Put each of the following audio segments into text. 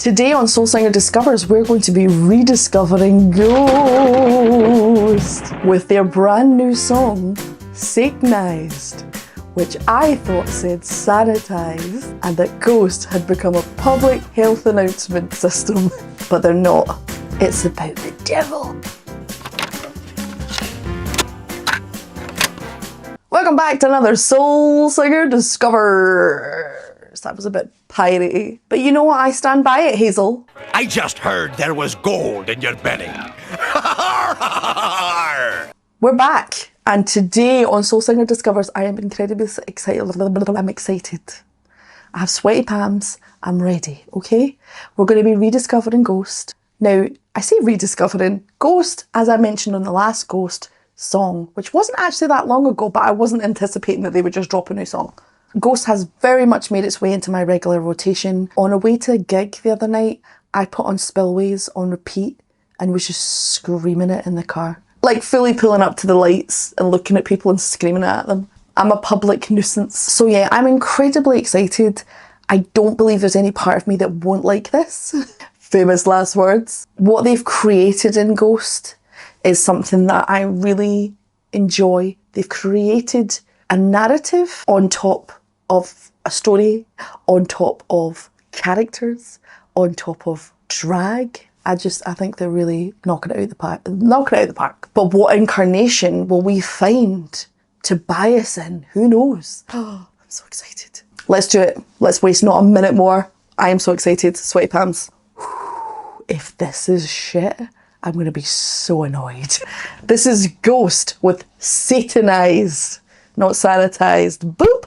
Today on Soul Singer Discovers, we're going to be rediscovering Ghost with their brand new song, Satanized, which I thought said sanitized and that Ghost had become a public health announcement system, but they're not. It's about the devil. Welcome back to another Soul Singer Discovers. That was a bit piratey, but you know what? I stand by it, Hazel. I just heard there was gold in your belly. We're back, and today on Soul Singer Discovers, I am incredibly excited. I'm excited. I have sweaty palms. I'm ready, okay? We're going to be rediscovering Ghost. Now, I say rediscovering Ghost, as I mentioned on the last Ghost song, which wasn't actually that long ago, but I wasn't anticipating that they would just drop a new song. Ghost has very much made its way into my regular rotation. On a way to a gig the other night, I put on Spillways on repeat and was just screaming it in the car. Like fully pulling up to the lights and looking at people and screaming at them. I'm a public nuisance. So yeah, I'm incredibly excited. I don't believe there's any part of me that won't like this. Famous last words. What they've created in Ghost is something that I really enjoy. They've created a narrative on top of a story, on top of characters, on top of drag. I think they're really knocking it out the park. But what incarnation will we find to buy us in? Who knows? Oh, I'm so excited. Let's do it. Let's waste not a minute more. I am so excited. Sweaty palms. If this is shit, I'm going to be so annoyed. This is Ghost with Satanized, not sanitized. Boop!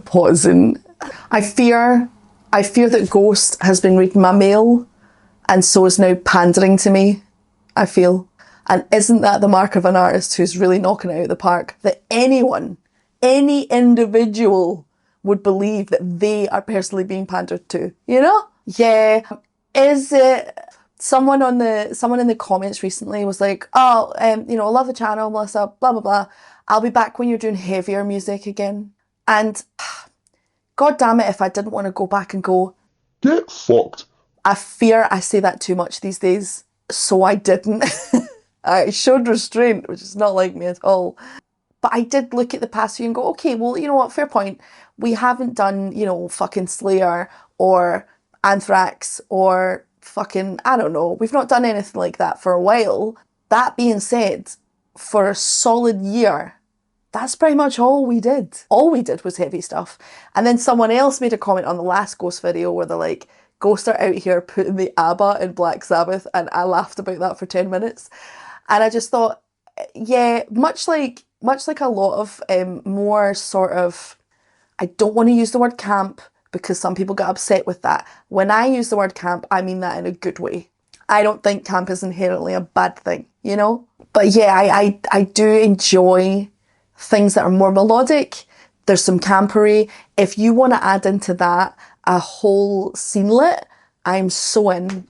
Pausing. I fear that Ghost has been reading my mail and so is now pandering to me, I feel. And isn't that the mark of an artist who's really knocking it out of the park? That any individual would believe that they are personally being pandered to, you know? Yeah. Is it... Someone in the comments recently was like, oh, I love the channel, Melissa, blah, blah, blah. I'll be back when you're doing heavier music again. And God damn it if I didn't want to go back and go, get fucked. I fear I say that too much these days. So I didn't. I showed restraint, which is not like me at all. But I did look at the past few and go, okay, well, you know what, fair point. We haven't done, fucking Slayer or Anthrax or fucking, I don't know. We've not done anything like that for a while. That being said, for a solid year, that's pretty much all we did. All we did was heavy stuff. And then someone else made a comment on the last Ghost video where they're like, Ghost are out here putting the ABBA in Black Sabbath, and I laughed about that for 10 minutes. And I just thought, yeah, much like a lot of more sort of, I don't want to use the word camp because some people get upset with that. When I use the word camp, I mean that in a good way. I don't think camp is inherently a bad thing, you know? But yeah, I do enjoy things that are more melodic. There's some campery. If you want to add into that a whole scenelet, I'm so in.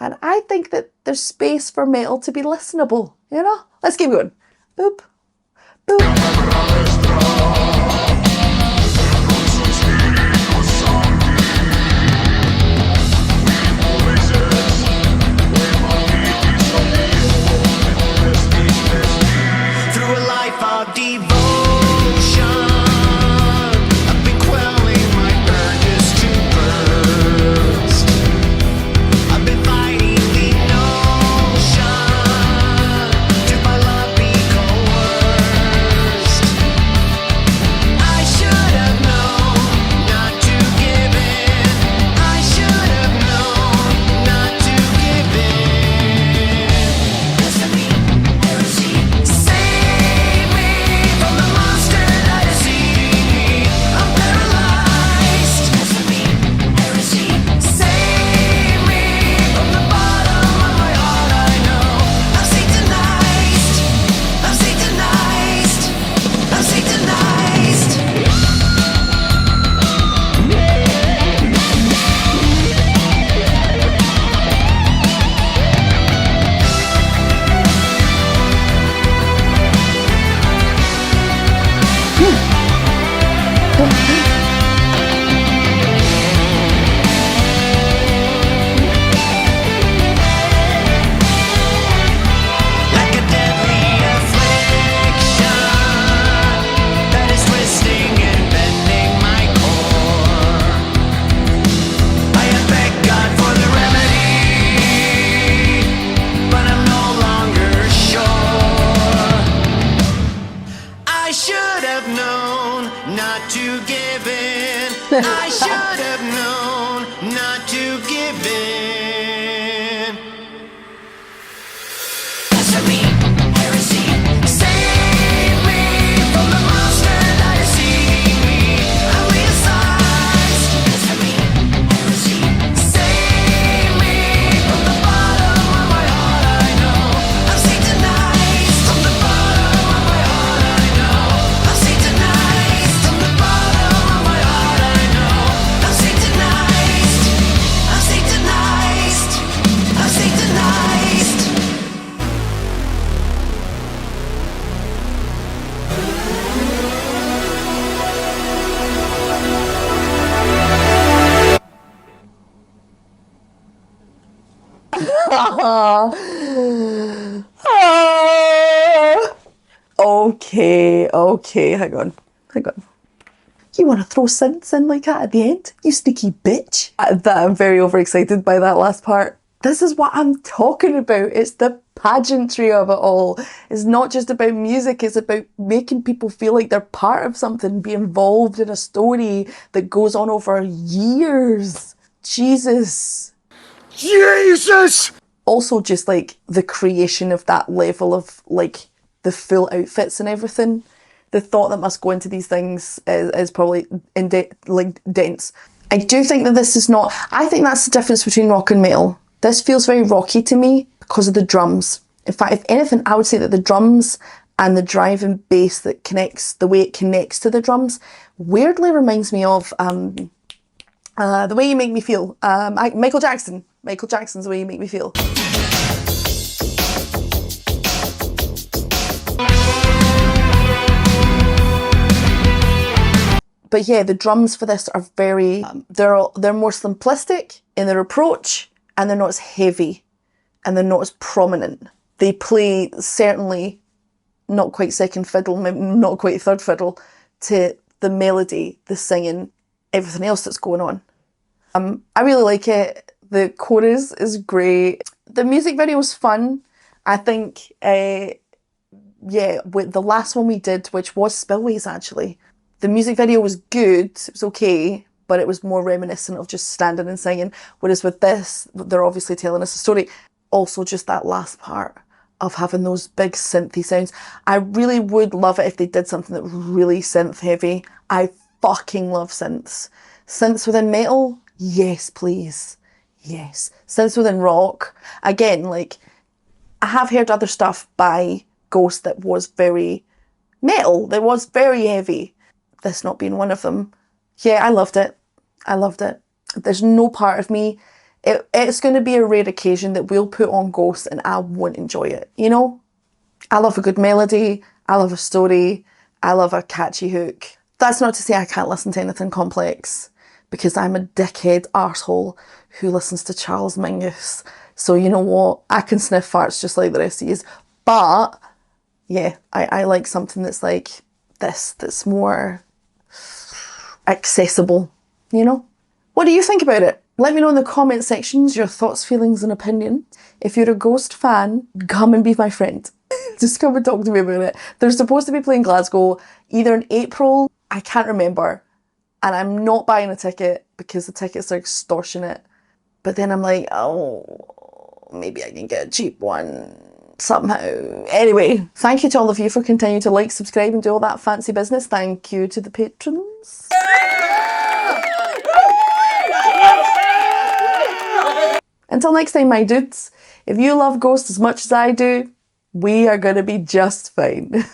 And I think that there's space for metal to be listenable, you know? Let's keep going. Boop. Boop. I should have known not to give in. Blasphemy, heresy, save me from the monster that is seeing me. I'm realized. Blasphemy, heresy, save me from the bottom of my heart. I know I'm Satanized. From the bottom of my heart, I know I'm Satanized. From the bottom of my heart, I know I'm Satanized. I'm Satanized. I'm Satanized. Okay, hang on. You want to throw synths in like that at the end? You sneaky bitch. I'm very overexcited by that last part. This is what I'm talking about. It's the pageantry of it all. It's not just about music, it's about making people feel like they're part of something, be involved in a story that goes on over years. Jesus. Also just like the creation of that level of like the full outfits and everything. The thought that must go into these things is probably dense. I do think that this is not, I think that's the difference between rock and metal. This feels very rocky to me because of the drums. In fact, if anything, I would say that the drums and the driving bass that connects, the way it connects to the drums, weirdly reminds me of The Way You Make Me Feel. Michael Jackson. Michael Jackson's The Way You Make Me Feel. But yeah, the drums for this are very, they're more simplistic in their approach, and they're not as heavy, and they're not as prominent. They play certainly not quite second fiddle, maybe not quite third fiddle, to the melody, the singing, everything else that's going on. I really like it. The chorus is great. The music video was fun. I think, with the last one we did, which was Spillways actually, the music video was good, it was okay, but it was more reminiscent of just standing and singing. Whereas with this, they're obviously telling us a story. Also just that last part of having those big synthy sounds. I really would love it if they did something that was really synth heavy. I fucking love synths. Synths within metal? Yes, please. Yes. Synths within rock? Again, like, I have heard other stuff by Ghost that was very metal, that was very heavy. This not being one of them. Yeah, I loved it. There's no part of me It's going to be a rare occasion that we'll put on Ghosts and I won't enjoy it, you know? I love a good melody, I love a story, I love a catchy hook. That's not to say I can't listen to anything complex, because I'm a dickhead arsehole who listens to Charles Mingus. So you know what? I can sniff farts just like the rest of you. But yeah, I like something that's like this, that's more accessible, you know? What do you think about it? Let me know in the comment sections your thoughts, feelings and opinion. If you're a Ghost fan, come and be my friend. Just come and talk to me about it. They're supposed to be playing Glasgow either in April, I can't remember. And I'm not buying a ticket because the tickets are extortionate. But then I'm like, oh, maybe I can get a cheap one somehow. Anyway, thank you to all of you for continuing to like, subscribe and do all that fancy business. Thank you to the patrons. Until next time, my dudes, if you love Ghosts as much as I do, we are going to be just fine.